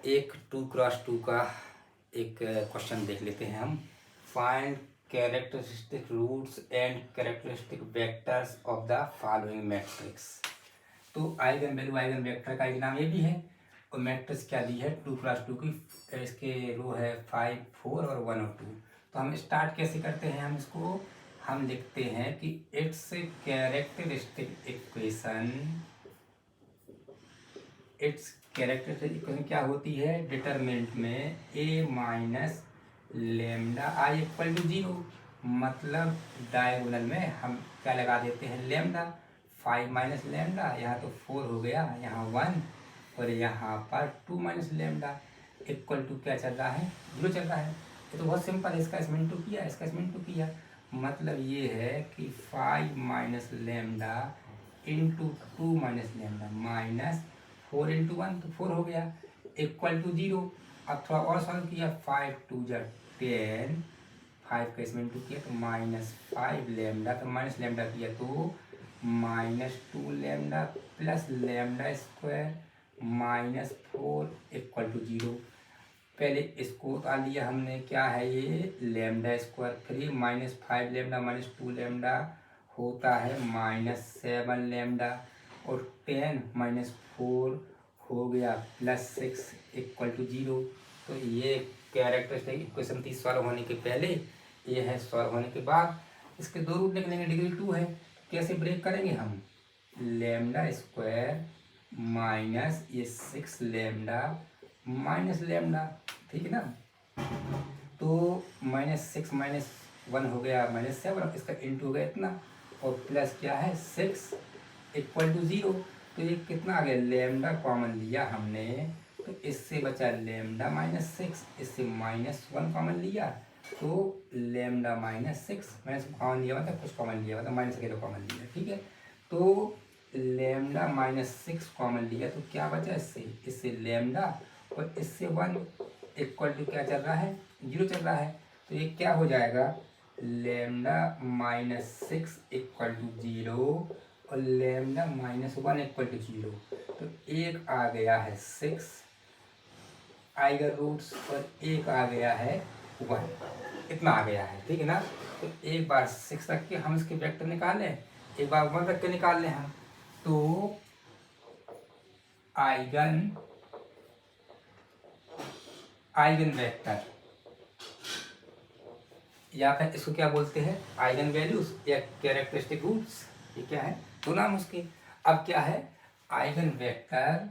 एक 2x2 का एक क्वेश्चन देख लेते हैं हम। Find characteristic roots and characteristic vectors of the following matrix. तो आइगन वैल्यू आइगन वेक्टर का एक नाम ये भी है और मैट्रिक्स क्या दी है 2x2 की। इसके रो है 5, 4 और 1 और 2। तो हम स्टार्ट कैसे करते हैं, हम इसको हम लिखते हैं कि इट्स कैरेक्टरिस्टिक इक्वेशन इक्वेशन क्या होती है, डिटरमिनेंट में a minus lambda I equal to 0। मतलब डायगोनल में हम क्या लगा देते हैं, लेमडा। 5 माइनस लेमडा, यहाँ तो 4 हो गया, यहाँ 1 और यहाँ पर 2 माइनस लेमडा इक्वल टू क्या चल रहा है, 0 चल रहा है। ये तो बहुत सिंपल है, इसका इसमें टू किया, इसका इसमें टू किया। मतलब ये है कि 5 minus lambda into 2 minus lambda minus 4 into 1 तो 4 हो गया इक्वल टू 0। अब थोड़ा और सॉल्व किया, 5 2 जा 10, 5 का इसमें इंटू किया तो माइनस 5 लेमडा, तो माइनस लेमडा किया तो minus 2 lambda plus lambda square minus 4 equal to 0। पहले इसको उतार लिया हमने, क्या है ये लेमडा स्क्वायर, फिर माइनस 5 लेमडा माइनस 2 लेमडा होता है माइनस 7 लेमडा और 10 माइनस 4 हो गया प्लस 6 इक्वल टू 0। तो ये कैरेक्टरिस्टिक इक्वेशन थी सॉल्व होने के पहले, ये है सॉल्व होने के बाद। इसके दो रूट लिख लेंगे, डिग्री 2 है, कैसे ब्रेक करेंगे हम, लेमडा स्क्वायर माइनस ये 6 लेमडा माइनस लेमडा, ठीक है ना। तो माइनस 6 माइनस 1 हो गया माइनस 7, इसका इंटू हो गया इतना और प्लस क्या है 6 इक्वल टू 0। तो ये कितना आ गया, लेमडा कॉमन लिया हमने तो इससे बचा लेमडा माइनस 6, इससे माइनस 1 कॉमन लिया तो लेमडा माइनस 6 माइनस कॉमन लिया मतलब कुछ कॉमन लिया मतलब माइनस के कॉमन लिया, ठीक है। तो लेमडा माइनस 6 कॉमन लिया तो क्या बचा, इससे लेमडा और इससे 1 इक्वल टू क्या चल रहा है, 0 चल रहा है। तो ये क्या हो जाएगा, लेमडा माइनस 6 इक्वल टू 0 और लेमडा माइनस 1 इक्वल टू 0। तो एक आ गया है 6 आइगन रूट्स और एक आ गया है 1, इतना आ गया है, ठीक है ना। तो एक बार 6 रख के हम इसके वेक्टर निकाल लें, एक बार 1 रख के निकाल लें हम। तो आइगन वेक्टर या फिर इसको क्या बोलते हैं, आइगन वैल्यूज या कैरेक्टरिस्टिक रूट्स, ये क्या है, दो नाम उसके। अब क्या है, eigen vector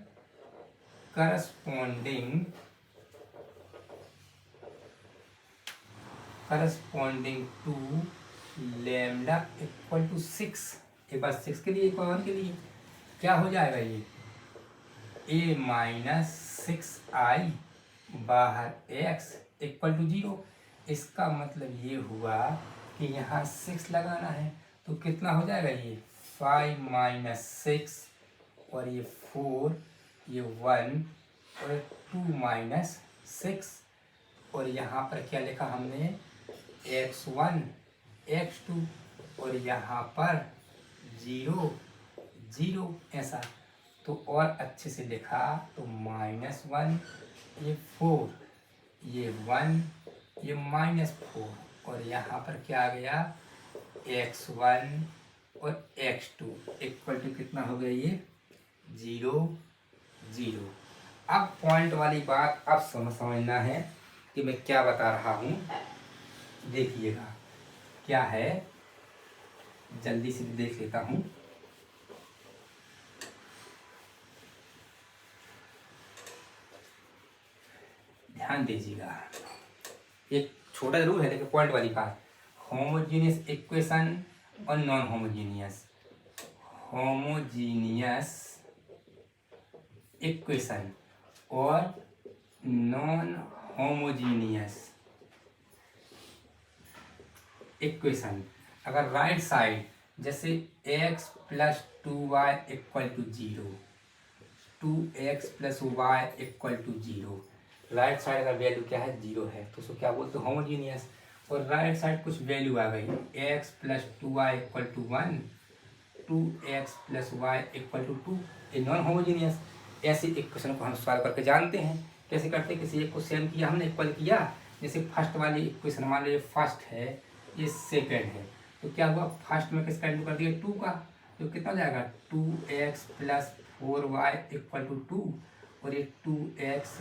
corresponding to lambda equal to 6। एक बार 6 के लिए एक बार 1 के लिए क्या हो जाएगा, ये a माइनस 6i बाहर x इक्वल टू 0। इसका मतलब ये हुआ कि यहाँ 6 लगाना है तो कितना हो जाएगा, ये 5 माइनस 6 और ये 4, ये 1 और 2 माइनस 6 और यहाँ पर क्या लिखा हमने, x1 x2 और यहाँ पर 0 0 ऐसा। तो और अच्छे से लिखा तो माइनस 1, ये 4, ये 1, ये माइनस 4 और यहाँ पर क्या आ गया, x1 और x2 इक्वल टू कितना हो गया, ये 0 0। अब पॉइंट वाली बात अब समझना है कि मैं क्या बता रहा हूँ, देखिएगा क्या है, जल्दी से देख लेता हूँ। ध्यान दीजिएगा, एक छोटा जरूर है लेकिन पॉइंट वाली बात, होमोजीनियस इक्वेशन और नॉन होमोजीनियस इक्वेशन और नॉन होमोजीनियस इक्वेशन। अगर राइट साइड जैसे x plus 2y equal to 0, 2x plus y equal to 0, right side का वैल्यू क्या है, 0 है तो उसको क्या बोलते हैं, होमोजीनियस। और राइट साइड कुछ वैल्यू आ गई, x plus 2y equal to 1, 2x plus y equal to 2, ये नॉन होमोजीनियस। ऐसी इक्वेशन को हम सॉल्व करके जानते हैं कैसे करते, किसी एक को सेम किया हमने, इक्वल किया, जैसे फर्स्ट वाली इक्वेशन मान लीजिए फर्स्ट है, ये सेकेंड है, तो क्या हुआ, फर्स्ट में किसका इंटू कर दिया, 2 का, तो कितना हो जाएगा 2x plus 4y equal to 2, और ये 2x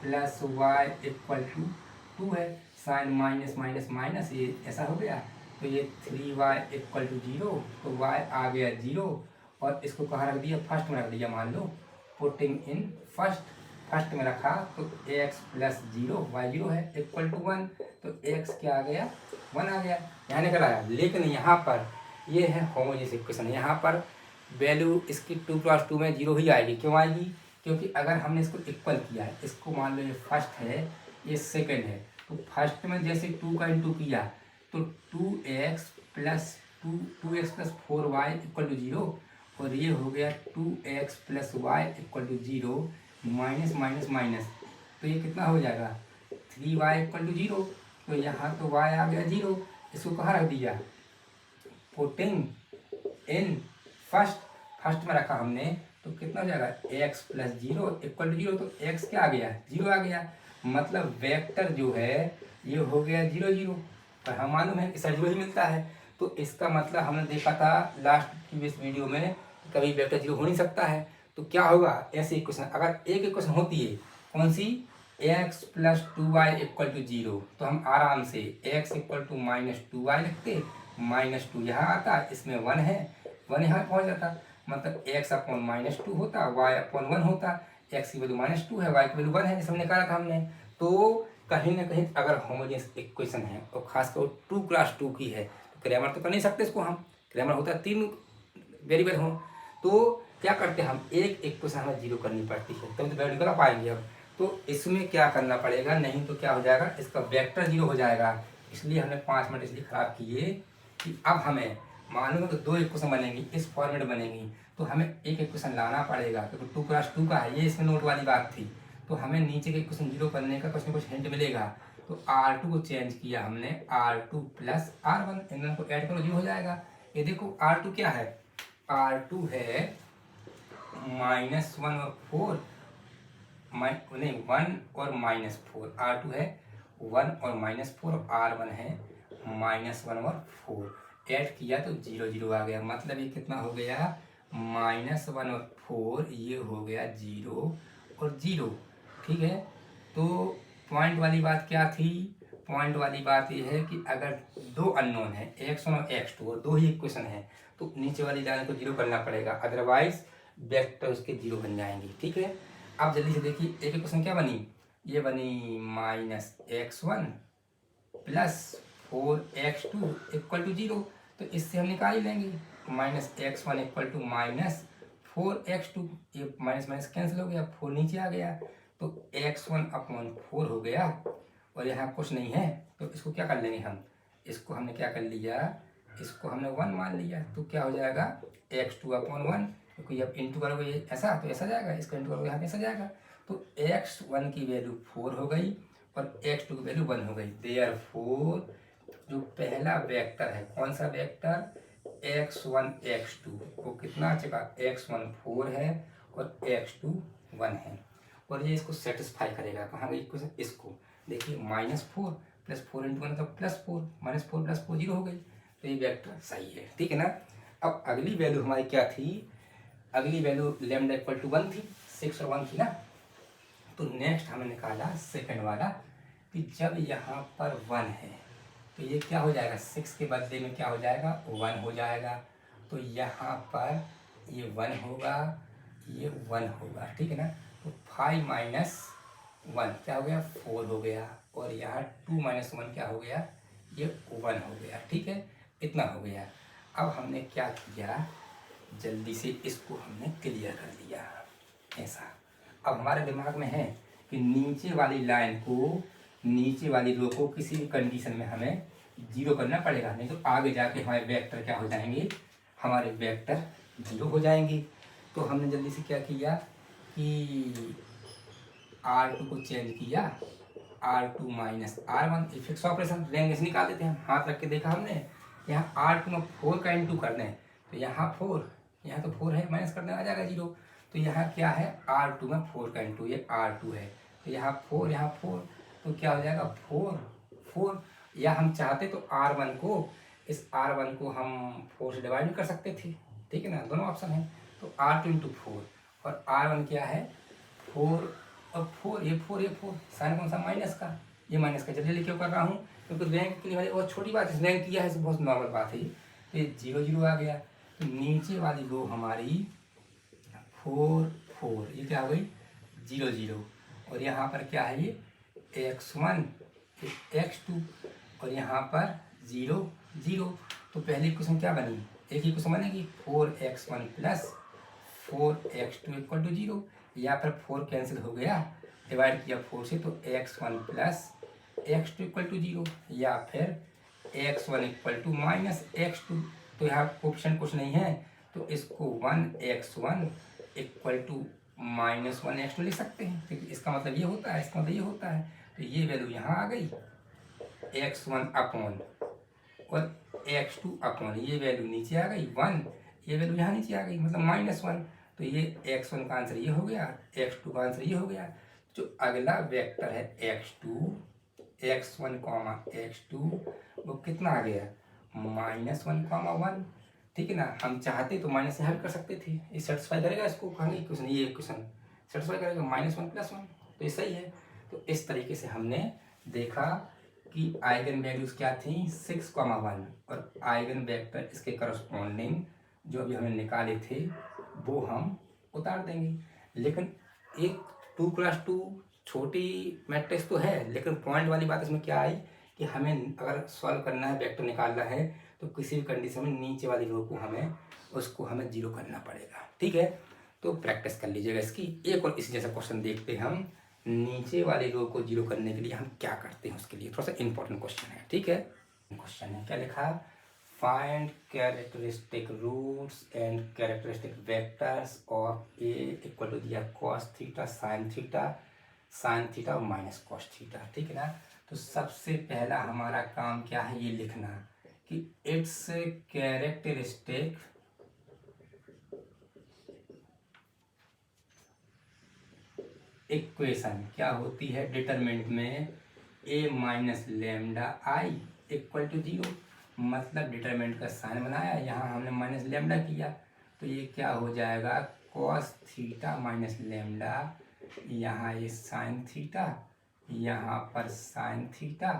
plus y equal to 2 है, साइन माइनस माइनस माइनस ये ऐसा हो गया, तो ये 3y इक्वल टू 0, तो y आ गया 0, और इसको कहाँ रख दिया, फर्स्ट में रख दिया, मान लो पुटिंग इन फर्स्ट में रखा, तो x प्लस 0 y 0 है इक्वल टू 1, तो x क्या आ गया, 1 आ गया, यहाँ निकल आया। लेकिन यहाँ पर ये है होमोजेनियस इक्वेशन, यहाँ पर वैल्यू इसकी 2 + 2 में 0 ही आएगी। क्यों आएगी, क्योंकि अगर हमने इसको इक्वल किया है, इसको मान लो ये फर्स्ट है, ये सेकेंड है, तो फर्स्ट में जैसे 2 का इंटू किया, तो 2x plus 4y equal to 0, और ये हो गया 2x plus y equal to 0, minus minus minus, तो ये कितना हो जाएगा 3y इक्वल टू 0, तो यहाँ तो y आ गया 0, इसको कहाँ रख दिया, पुटिंग इन फर्स्ट में रखा हमने, तो कितना हो जाएगा x प्लस 0 इक्वल टू 0, तो x क्या आ गया, 0 आ गया, मतलब वेक्टर जो है ये हो गया 0 0, पर हम मालूम है कि 0 ही मिलता है, तो इसका मतलब हमने देखा था लास्ट प्रीवियस वीडियो में, कभी वेक्टर 0 हो नहीं सकता है। तो क्या होगा, ऐसे इक्वेशन अगर एक इक्वेशन होती है, कौन सी, x plus 2y equal to 0, तो हम आराम से x equal to minus 2y लिखते, -2 यहाँ आता, इसमें 1 है, 1 यहाँ पहुँच जाता, मतलब x अपॉन -2 होता, y अपॉन 1 होता, x की वैल्यू -2 है, y की वैल्यू 1 है, जिसमें निकाला था हमने। तो कहीं ना कहीं अगर होमोजेनियस इक्वेशन है और खासकर 2 + 2 की है, तो ग्रामर तो कर नहीं सकते इसको हम, ग्रामर होता है 3 वेरिएबल हों, तो क्या करते हैं हम, एक इक्वेशन हमें 0 करनी पड़ती है, तब तो वैल्यू निकाल पाएंगे अब। तो इसमें क्या करना पड़ेगा, नहीं तो क्या हो जाएगा, इसका वेक्टर 0 हो जाएगा। इसलिए हमने 5 मिनट इसलिए खराब किए कि अब हमें मालूम है तो 2 इक्वेशन बनेंगी, इस फॉर्मेट बनेंगी, तो हमें एक इक्वेशन लाना पड़ेगा, क्योंकि 2 + 2 का है, ये इसमें नोट वाली बात थी, तो हमें नीचे के इक्वेशन 0 करने का कुछ न कुछ हिंट मिलेगा। तो R2 को चेंज किया हमने, R2 प्लस R1, इन दोनों को ऐड करो 0 हो जाएगा। ये देखो R2 क्या है, R2 है -1 और 4, नहीं 1 और -4, R2 है 1 और -4, और R1 है -1 और 4, ऐड किया तो 0 0 आ गया, मतलब ये कितना हो गया, -1 और 4, ये हो गया 0 और 0, ठीक है। तो पॉइंट वाली बात क्या थी, पॉइंट वाली बात ये है कि अगर 2 अननोन है, x1 और x2, और 2 ही इक्वेशन है, तो नीचे वाली लाइन को 0 करना पड़ेगा, अदरवाइज वेक्टर उसके 0 बन जाएंगे, ठीक है। अब जल्दी से देखिए, एक इक्वेशन क्या बनी, ये बनी -x1 plus 4x2 equal to 0, तो इससे हम निकाल ही लेंगे, -x1 इक्वल टू -4x2, ये माइनस माइनस कैंसिल हो गया, 4 नीचे आ गया, तो x1 अपॉन 4 हो गया, और यहाँ कुछ नहीं है, तो इसको क्या कर लेंगे हम, इसको हमने क्या कर लिया, इसको हमने 1 मान लिया, तो क्या हो जाएगा x2 अपॉन 1, क्योंकि अब इंटू करोगे ऐसा तो ऐसा जाएगा, इसका इंटू करोगे यहाँ ऐसा जाएगा, तो x1 की वैल्यू 4 हो गई और x2 की वैल्यू 1 हो गई। देयरफॉर जो पहला वेक्टर है, कौन सा वेक्टर, x1 x2, वो कितना आ चुका, x1 4 है और x2 1 है, और ये इसको सेटिस्फाई करेगा। कहाँ गई क्वेश्चन, इसको देखिए, -4 + 4 × 1 तो +4, -4 + 4 0 हो गई, तो ये वेक्टर सही है, ठीक है ना। अब अगली वैल्यू हमारी क्या थी, अगली वैल्यू लैम्डा इक्वल टू 1 थी, 6 और 1 थी ना। तो नेक्स्ट हमने निकाला सेकंड वाला कि जब यहाँ पर 1 है तो ये क्या हो जाएगा, 6 के बदले में क्या हो जाएगा, 1 हो जाएगा, तो यहाँ पर ये 1 होगा, ये 1 होगा, ठीक है ना। तो 5 - 1 क्या हो गया, 4 हो गया, और यहाँ 2 - 1 क्या हो गया, ये 1 हो गया, ठीक है, इतना हो गया। अब हमने क्या किया, जल्दी से इसको हमने क्लियर कर दिया ऐसा। अब हमारे दिमाग में है कि नीचे वाली लाइन को, नीचे वाली रो को किसी भी कंडीशन में हमें 0 करना पड़ेगा, नहीं तो आगे जाके हमारे वेक्टर क्या हो जाएंगे, हमारे वेक्टर 0 हो जाएंगे। तो हमने जल्दी से क्या किया कि R2 को चेंज किया, R2 - R1, ये फिक्स ऑपरेशन, रेंज निकाल देते हैं, हाथ रख के देखा हमने, यहाँ R2 में 4 का इंटू कर दें, तो यहाँ 4, तो 4 है, माइनस करने आ जाएगा 0, तो यहाँ क्या है, R2 में 4 का इंटू, ये R2 है, तो यहाँ 4 यहाँ 4, तो क्या हो जाएगा 4 4। या हम चाहते तो R1 को, इस R1 को हम 4 से डिवाइड भी कर सकते थे, ठीक है ना, दोनों ऑप्शन है। तो R2 इंटू 4 और R1 क्या है 4, और 4 ये 4 ये 4, साइन कौन सा माइनस का, ये माइनस का। जल्दी क्यों कर रहा हूँ, क्योंकि रैंक के लिए वाली बहुत छोटी बात है, रैंक किया है बहुत नॉर्मल बात है। तो ये 0 0 आ गया, तो नीचे वाली रो हमारी 4 4, ये क्या हो गई 0 0, और यहाँ पर क्या है ये x1 x2, और यहाँ पर 0 0। तो पहली इक्वेशन क्या बनी, एक ही इक्वेशन बनेगी 4x1 plus 4x2 equal to 0। यहाँ पर 4 कैंसिल हो गया, डिवाइड किया 4 से, तो x1 plus x2 equal to 0, या फिर x1 equal to minus x2। तो यहाँ ऑप्शन कुछ नहीं है, तो इसको 1x1 equal to minus 1x2 लिख सकते हैं। तो इसका मतलब ये होता है, इसका मतलब ये होता है। तो ये वैल्यू यहाँ आ गई x1 अपॉन और x2 अपॉन, ये वैल्यू नीचे आ गई 1, ये वैल्यू यहाँ नीचे आ गई, मतलब -1। तो ये x1 का आंसर ये हो गया, x2 का आंसर ये हो गया। जो अगला वेक्टर है x2 x1 कॉमा x2, वो कितना आ गया -1, 1, ठीक है ना। हम चाहते तो माइनस यहाँ भी कर सकते थे, ये सेटिस्फाई करेगा इसको, कहेंगे क्वेश्चन, ये क्वेश्चन सेटिस्फाई करेगा -1 + 1, तो ये सही है। तो इस तरीके से हमने देखा कि आइगन वैल्यूज क्या थी 6,1, और आइगन वेक्टर इसके करस्पॉन्डिंग जो अभी हमने निकाले थे वो हम उतार देंगे। लेकिन एक 2x2 छोटी मैट्रिक्स तो है, लेकिन पॉइंट वाली बात इसमें क्या आई कि हमें अगर सॉल्व करना है, वेक्टर निकालना है, तो किसी भी कंडीशन में नीचे वाली रो को हमें 0 करना पड़ेगा, ठीक है। तो प्रैक्टिस कर लीजिएगा इसकी। एक और इसी जैसा क्वेश्चन देखते हैं हम, नीचे वाली रो को 0 करने के लिए हम क्या करते हैं, उसके लिए थोड़ा सा इंपॉर्टेंट क्वेश्चन है, ठीक है। क्वेश्चन है, क्या लिखा, find characteristic roots and characteristic vectors of A equal to दिया cos थीटा साइन थीटा और माइनस cos थीटा, ठीक है ना। तो सबसे पहला हमारा काम क्या है, ये लिखना कि इट्स कैरेक्टरिस्टिक इक्वेशन क्या होती है डिटरमिनेंट में a minus lambda I equal to 0, मतलब डिटरमिनेंट का साइन बनाया, यहाँ हमने माइनस लेमडा किया, तो ये क्या हो जाएगा cos थीटा माइनस लेमडा, यहाँ ये साइन थीटा, यहाँ पर साइन थीटा,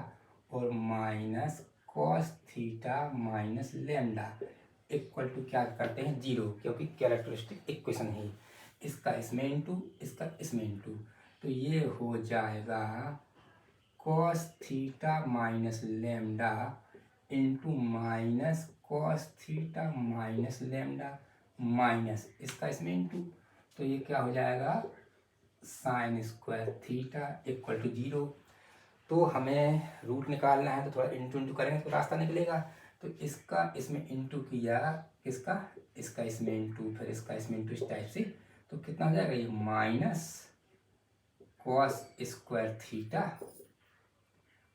और minus cos theta minus lambda equal to क्या करते हैं 0, क्योंकि कैरेक्टरिस्टिक इक्वेशन है। इसका इसमें इंटू, इसका इसमें इंटू, तो ये हो जाएगा cos theta minus lambda into minus cos theta minus lambda minus इसका इसमें इंटू, तो ये क्या हो जाएगा sine square theta equal to 0। तो हमें रूट निकालना है, तो थोड़ा इंटू करेंगे तो रास्ता निकलेगा। तो इसका इसमें इंटू किया, इसका इसमें इंटू, फिर इसका इसमें इंटू, इस टाइप से, तो कितना हो जाएगा ये माइनस cos स्क्वायर थीटा,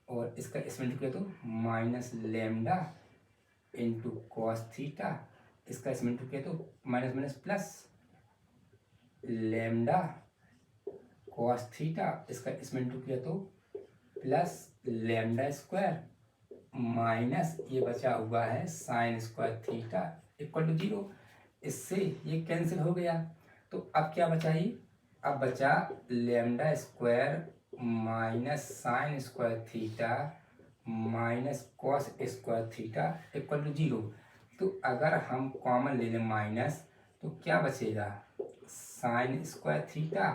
और इसका इसमें इंटू किया तो minus lambda into cos theta, इसका इसमें इंटू किया तो minus minus plus lambda cos theta, इसका इसमें इंटू किया तो प्लस लेमडा स्क्वायर माइनस ये बचा हुआ है sine square theta equal to 0। इससे ये कैंसिल हो गया, तो अब क्या बचा, ये अब बचा lambda square minus sine square theta minus cos square theta equal to 0। तो अगर हम कॉमन ले लें माइनस, तो क्या बचेगा sine square theta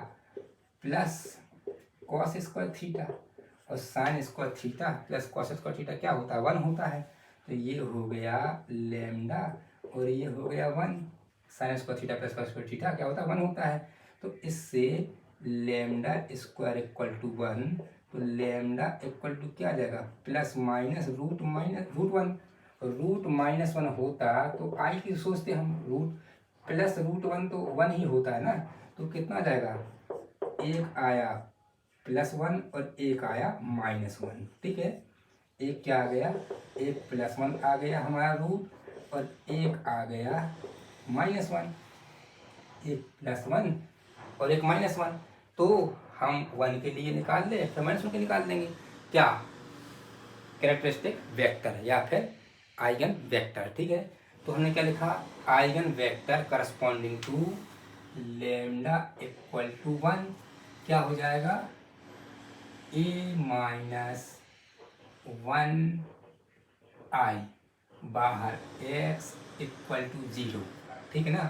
plus cos square theta, और sine square theta plus cos square theta क्या होता है 1 होता है। तो ये हो गया लेमडा और ये हो गया 1, sign square theta plus cos square theta क्या होता है 1 होता है। तो इससे लेमडा स्क्वायर इक्वल टू 1, तो लेमडा इक्वल टू क्या आ जाएगा प्लस माइनस रूट 1, और रूट -1 होता तो आई की सोचते हम, रूट प्लस रूट 1 तो 1 ही होता है ना, तो कितना आ जाएगा, एक आया +1 और एक आया -1, ठीक है। एक क्या आ गया, एक +1 आ गया हमारा रूट, और एक आ गया -1, एक +1 और एक -1। तो हम 1 के लिए निकाल लें फिर -1 के निकाल लेंगे। क्या कैरेक्टरिस्टिक वेक्टर या फिर आइगन वेक्टर। ठीक है, तो हमने क्या लिखा, eigen vector corresponding to lambda equal to 1 क्या हो जाएगा, ए माइनस 1 आई बाहर x इक्वल टू 0। ठीक है ना,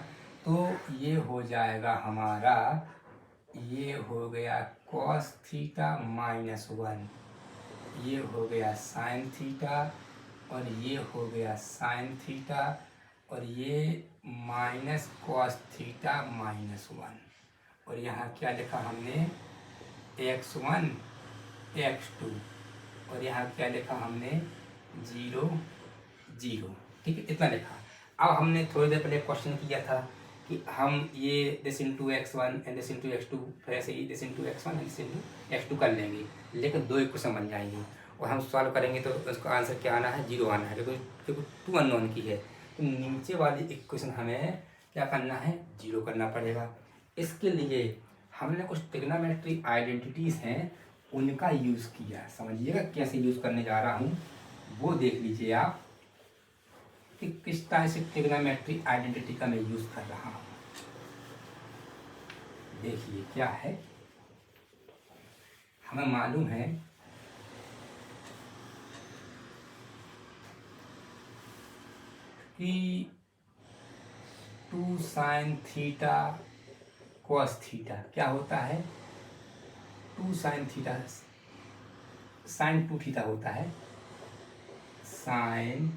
तो ये हो जाएगा हमारा, ये हो गया cos थीटा -1, ये हो गया साइन थीटा और ये हो गया साइन थीटा और ये माइनस cos थीटा -1 और यहाँ क्या लिखा हमने, x1 x2 और यहाँ क्या लिखा हमने 0 0। ठीक है, इतना लिखा। अब हमने थोड़ी देर पहले क्वेश्चन किया था कि हम ये this into x1 and this into x2 फिर ऐसे ही this into x1 and this into x2 कर लेंगे, लेकिन दो इक्वेशन बन जाएंगे और हम सॉल्व करेंगे तो उसका आंसर क्या आना है, 0 आना है, क्योंकि 2 अननोन की है। तो नीचे वाली इक्वेशन हमें क्या करना है, 0 करना पड़ेगा। इसके लिए हमने कुछ ट्रिग्नोमेट्री आइडेंटिटीज़ हैं उनका यूज़ किया। समझिएगा कैसे यूज़ करने जा रहा हूँ, वो देख लीजिए आप कि किस तरह से ट्रिग्नोमेट्री आइडेंटिटी का मैं यूज़ कर रहा हूँ। देखिए क्या है, हमें मालूम है कि 2 साइन थीटा कॉस थीटा क्या होता है, 2 साइन थीटा साइन 2 थीटा होता है, साइन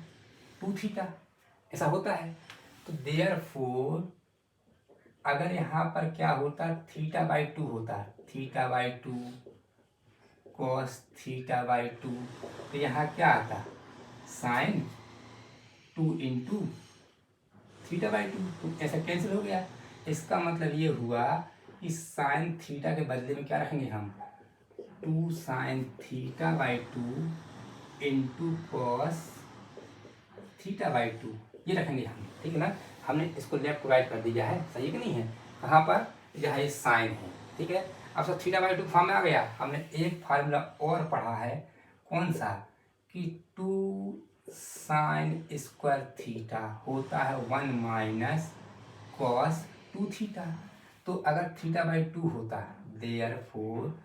2 थीटा ऐसा होता है। तो देयरफॉर अगर यहाँ पर क्या होता, θ/2 होता, θ/2 cos θ/2, तो यहाँ क्या आता, साइन 2 इंटू θ/2, तो ऐसा कैंसिल हो गया। इसका मतलब ये हुआ कि साइन थीटा के बदले में क्या रखेंगे हम, 2 साइन θ/2 इंटू कॉस θ/2 ये रखेंगे हम। ठीक है ना, हमने इसको लेफ्ट टू राइट कर दिया है, सही है कि नहीं है, कहाँ पर, जहाँ ये साइन है। ठीक है, अब सब θ/2 फॉर्म में आ गया। हमने एक फार्मूला और पढ़ा है, कौन सा, कि 2 साइन स्क्वायर थीटा होता है 1 माइनस कॉस 2 थीटा। तो अगर θ/2 होता, देयरफॉर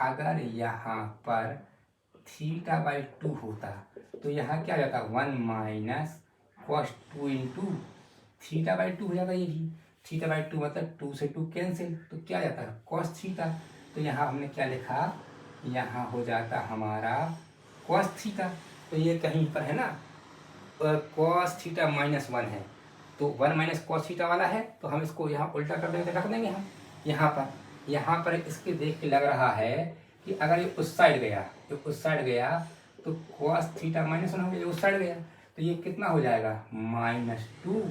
अगर यहाँ पर θ/2 होता तो यहाँ क्या जाता, 1 माइनस cos 2 इंटू θ/2 हो जाता। ये भी θ/2 मतलब 2 से 2 कैंसिल, तो क्या जाता है cos थीटा। तो यहाँ हमने क्या लिखा, यहाँ हो जाता हमारा cos थीटा। तो ये कहीं पर है ना, cos थीटा -1 है, तो 1 माइनस cos थीटा वाला है, तो हम इसको यहाँ उल्टा कर देंगे, रख देंगे हम यहाँ पर इसके देख के लग रहा है कि अगर ये उस साइड गया, तो उस साइड गया तो cos थीटा -1 हो गया, उस साइड गया तो ये कितना हो जाएगा, -2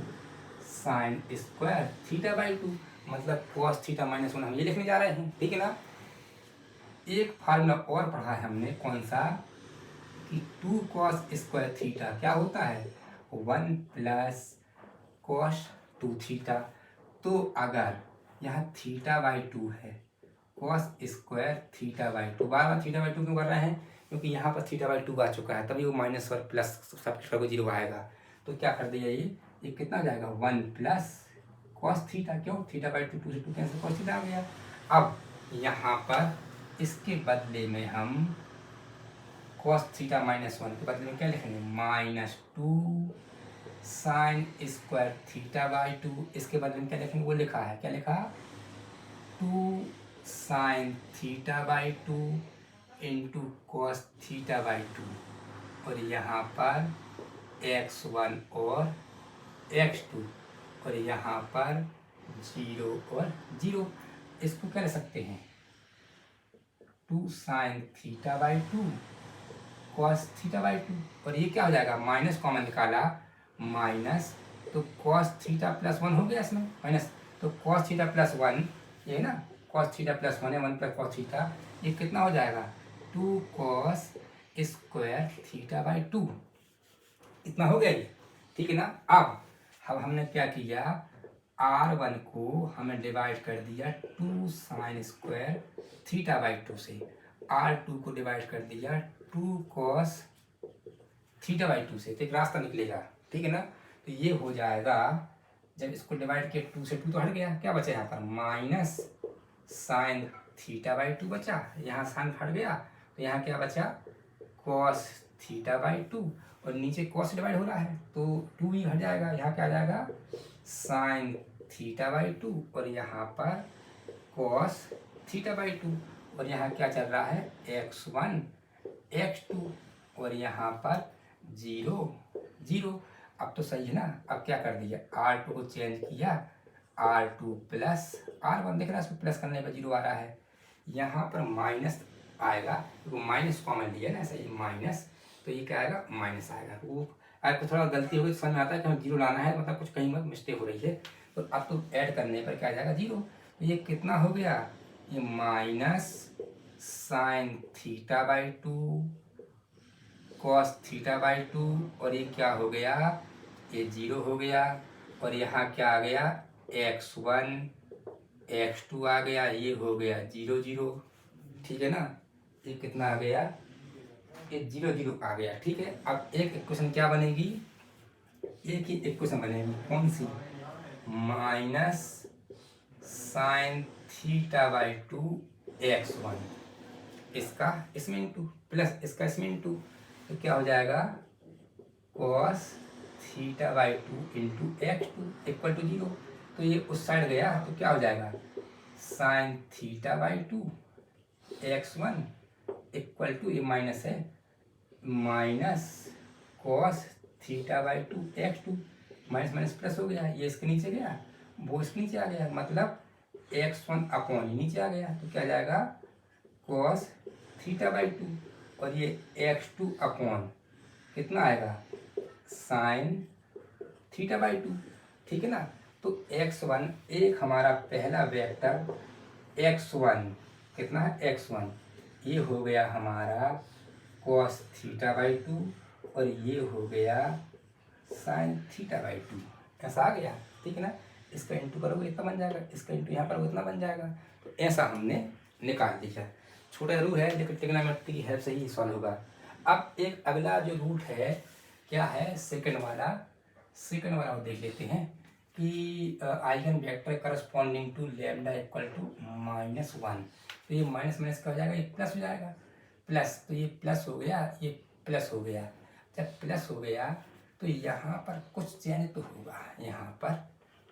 साइन स्क्वायर θ/2, मतलब cos थीटा -1 हम ये लिखने जा रहे हैं। ठीक है ना, एक फार्मूला और पढ़ा है हमने, कौन सा, कि 2 cos स्क्वायर थीटा क्या होता है, 1 प्लस cos 2 थीटा। तो अगर यहाँ θ/2 है, cos स्क्वायर θ/2, बार बार θ/2 क्यों कर रहे हैं, क्योंकि यहाँ पर θ/2 आ चुका है, तभी वो -1 प्लस सब को 0 आएगा। तो क्या कर दिया, ये कितना हो जाएगा, 1 प्लस cos थीटा, क्यों θ/2 2 से 2 कैंसिल, cos थीटा आ गया। अब यहाँ पर इसके बदले में हम cos थीटा -1 के बदले में क्या लिखेंगे, -2 साइन स्क्वायर θ/2, इसके बदले में क्या लिखेंगे, वो लिखा है, क्या लिखा, 2 साइन θ/2 इंटू कॉस θ/2 और यहाँ पर x1 और x2 और यहाँ पर 0 और 0। इसको क्या लिख सकते हैं, 2 साइन θ/2 cos θ/2 और ये क्या हो जाएगा, माइनस कॉमन निकाला, माइनस तो cos थीटा +1 हो गया इसमें, माइनस तो cos थीटा +1, ये है ना, cos थीटा +1 है, 1 प्लस cos थीटा, ये कितना हो जाएगा, 2 cos स्क्वायर θ/2, इतना हो गया ये। ठीक है ना, अब हमने क्या किया, R1 को हमें डिवाइड कर दिया 2 साइन स्क्वायर थीटा बाई 2 से, R2 को डिवाइड कर दिया 2 कॉस थीटा बाई 2 से, तो एक रास्ता निकलेगा, ठीक है ना। तो ये हो जाएगा, जब इसको डिवाइड किया 2 से 2 तो हट गया, क्या बचा यहाँ पर माइनस साइन थीटा बाई 2 बचा, यहाँ साइन हट गया तो यहाँ क्या बचा कॉस थीटा बाई 2, और नीचे कॉस डिवाइड हो रहा है तो 2 भी हट जाएगा, यहाँ क्या आ जाएगा साइन थीटा बाई 2, और यहाँ पर कॉस थीटा बाई 2, और यहाँ क्या चल रहा है x1 x2, और यहाँ पर 0 0। अब तो सही है ना। अब क्या कर दिया R2 को चेंज किया, R2 प्लस R1, देख रहा है इसको प्लस करने पर 0 आ रहा है, यहाँ पर माइनस आएगा, तो माइनस कॉमन लिया ना ऐसा, ये माइनस, तो ये क्या आएगा माइनस आएगा। वो आपको थोड़ा गलती हो गई समझ में आता है कि हमें 0 लाना है, मतलब कुछ कहीं मत मिस्टेक हो रही है, तो अब तो ऐड करने पर क्या आ जाएगा 0, तो ये कितना हो गया, ये minus sine theta by 2 cos theta by 2, और ये क्या हो गया ये 0 हो गया, और यहाँ क्या आ गया x1 x2 आ गया, ये हो गया 0 0, ठीक है ना। ये कितना आ गया, ये 0 0 आ गया, ठीक है। अब एक इक्वेशन क्या बनेगी, एक ही इक्वेशन बनेगी, कौन सी, minus sine theta by 2 x1, इसका इसमें इंटू प्लस इसका इसमें इंटू, तो क्या हो जाएगा cos theta by 2 into x2 equal to 0, तो ये उस साइड गया तो क्या हो जाएगा sine theta by 2 x1 equal to, ये माइनस है, minus cos theta by 2 x2, minus minus plus हो गया, ये इसके नीचे गया वो इसके नीचे आ गया, मतलब x1 अपॉन ही नीचे आ गया, तो क्या जाएगा कॉस थीटा बाई 2, और ये x2 अपॉन कितना आएगा साइन थीटा बाई 2, ठीक है ना। तो x1 एक हमारा पहला वेक्टर x1 कितना है x1, ये हो गया हमारा कॉस थीटा बाई 2, और ये हो गया साइन थीटा बाई 2, ऐसा आ गया, ठीक है ना। इसका इंटू करोगे इतना बन जाएगा, इसका इंटू यहाँ पर इतना बन जाएगा, तो ऐसा हमने निकाल दिया। छोटा जरूर है लेकिन ट्रिग्नोमेट्री की हेल्प से ही सॉल्व होगा। अब एक अगला जो रूट है क्या है सेकंड वाला वो देख लेते हैं कि eigen vector corresponding to lambda equal to -1, तो ये माइनस माइनस का हो जाएगा, ये प्लस हो जाएगा, प्लस, तो ये प्लस हो गया, ये प्लस हो गया, जब प्लस हो गया तो यहाँ पर कुछ चेंज तो होगा यहाँ पर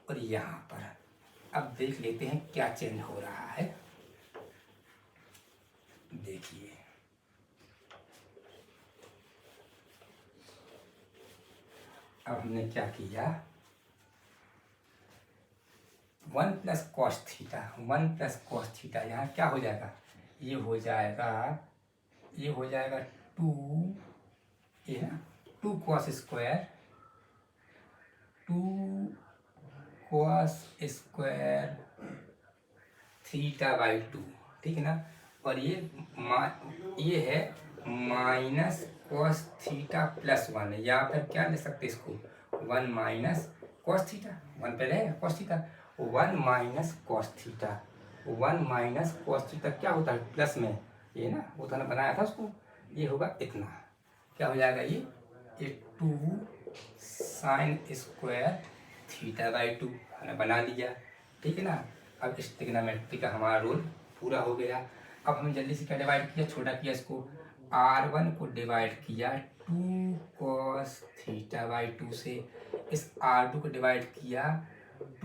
और यहाँ पर। अब देख लेते हैं क्या चेंज हो रहा है, देखिए अब हमने क्या किया 1 plus cos theta, 1 plus cos theta, यहाँ क्या हो जाएगा ये हो जाएगा 2, ये ना 2 cos square 2 cos square theta by 2, ठीक है ना। और ये है माइनस कॉस थीटा प्लस 1, या फिर क्या ले सकते इसको 1 माइनस कॉस थीटा, 1 पहले है cos theta, 1 minus cos theta, 1 minus cos theta क्या होता है प्लस में, ये ना वो था ना बनाया था उसको, ये होगा इतना, क्या हो जाएगा ये 2 साइन स्क्वायर थीटा बाई 2 हमने बना लिया, ठीक है ना। अब इस ट्रिग्नोमेट्री का हमारा रूल पूरा हो गया। अब हम जल्दी से क्या डिवाइड किया, छोटा किया इसको, R1 को डिवाइड किया 2 cos थीटा बाई 2 से, इस R2 को डिवाइड किया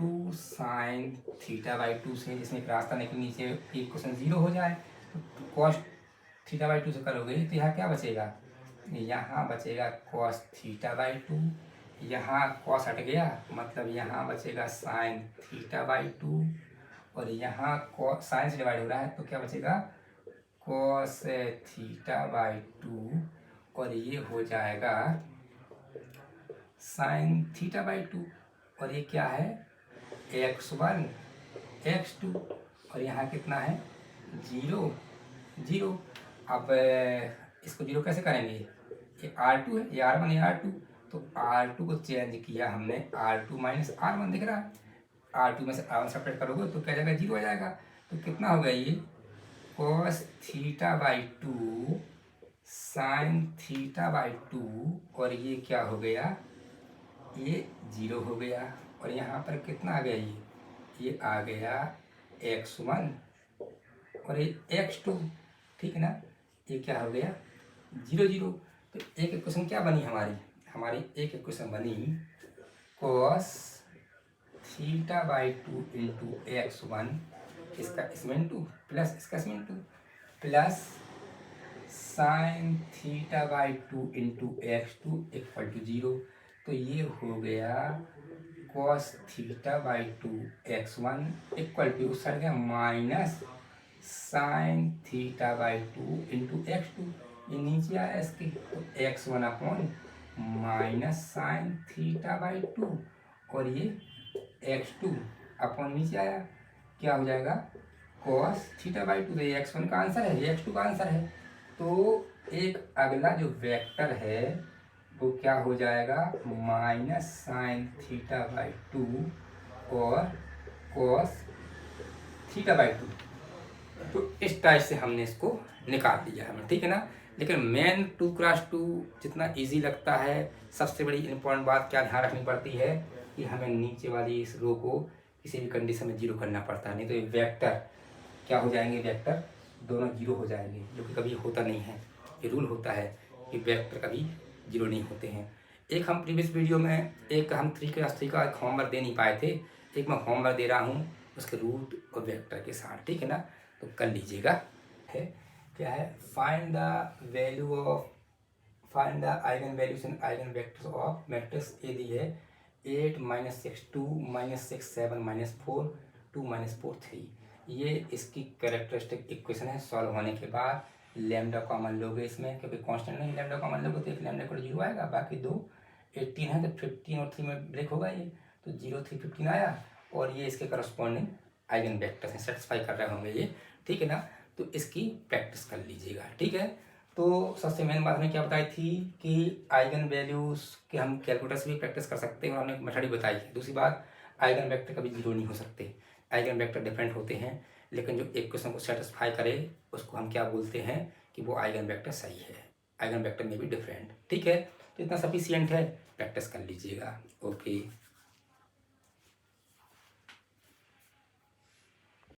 2 साइन थीटा बाई 2 से, जिसमें एक रास्ता निकल नीचे इक्वेशन 0 हो जाए, तो cos थीटा बाई 2 से करोगे तो यहाँ क्या बचेगा, यहाँ बचेगा cos थीटा बाई 2, यहाँ cos हट गया मतलब यहाँ बचेगा साइन थीटा बाई 2, और यहाँ साइन से डिवाइड हो रहा है तो क्या बचेगा cos थीटा बाई 2, और ये हो जाएगा साइन थीटा बाई 2, और ये क्या है x1 x2, और यहाँ कितना है 0 0। अब इसको 0 कैसे करेंगे, ये R2 है, ये R1 है R2, तो R2 को चेंज किया हमने R2 माइनस R1, दिख रहा है R2 में से R1 सब्ट्रैक्ट करोगे तो क्या जाएगा, 0 आ जाएगा। तो कितना होगा ये, cos θ/2 sin θ/2, और ये क्या हो गया, ये 0 हो गया। और यहाँ पर कितना आ गया, ये आ गया x1 और ये x2, ठीक है ना। ये क्या हो गया, 0 0। तो एक इक्वेशन क्या बनी हमारी एक इक्वेशन बनी cos θ/2 इंटू x1, इसका इसमें 2 प्लस इसका इसमें 2 plus sin θ/2 into x2 equal to 0। तो ये हो गया cos θ/2 x1 equal to sir गया माइनस sin θ/2 इंटू x2, ये नीचे आया इसके, तो x1 अपॉन माइनस साइन θ/2, और ये x2 अपॉन नीचे आया, क्या हो जाएगा cos θ/2। तो ये x1 का आंसर है, ये x2 का आंसर है। तो एक अगला जो वेक्टर है वो क्या हो जाएगा, माइनस साइन θ/2 और cos θ/2। तो इस टाइप से हमने इसको निकाल दिया हमें, ठीक है ना। लेकिन मेन 2x2 जितना इजी लगता है, सबसे बड़ी इंपॉर्टेंट बात क्या ध्यान रखनी पड़ती है कि हमें नीचे वाली इस रो को किसी भी कंडीशन में 0 करना पड़ता है, नहीं तो ये वेक्टर क्या हो जाएंगे, वेक्टर दोनों 0 हो जाएंगे, जो कि कभी होता नहीं है। ये रूल होता है कि वेक्टर कभी 0 नहीं होते हैं। एक हम प्रीवियस वीडियो में एक हम 3x3 का होमवर्क दे नहीं पाए थे, एक मैं होमवर्क दे रहा हूँ उसके रूट और वेक्टर के साथ, ठीक है ना, तो कर लीजिएगा। है क्या है, find the eigen values and eigen vectors of matrix A दी है 8 -6 2 -6 7 -4 2 -4 3। ये इसकी कैरेक्टरिस्टिक इक्वेशन है। सॉल्व होने के बाद लैम्डा कॉमन लोगे इसमें, क्योंकि कांस्टेंट नहीं, लैम्डा कॉमन लोगे तो एक लैम्डा इक्वल 0 आएगा, बाकी दो 18 है तो 15 और 3 में ब्रेक होगा, ये तो 0 3 15 आया, और ये इसके करस्पॉन्डिंग आइगन वेक्टर्स हैं, सेटिस्फाई कर रहे होंगे ये, ठीक है ना। तो इसकी प्रैक्टिस कर लीजिएगा, ठीक है। तो सबसे मेन बात हमने क्या बताई थी कि आइगन वैल्यूज के हम कैलकुलेटर से भी प्रैक्टिस कर सकते हैं, और हमने एक मेथड ही बताई है। दूसरी बात, आइगन वेक्टर कभी 0 नहीं हो सकते, आइगन वेक्टर डिफरेंट होते हैं, लेकिन जो इक्वेशन को सेटिस्फाई करे उसको हम क्या बोलते हैं कि वो आइगन वेक्टर सही है, आइगन वेक्टर में भी डिफरेंट, ठीक है। तो इतना सफिशियंट है, प्रैक्टिस कर लीजिएगा। ओके।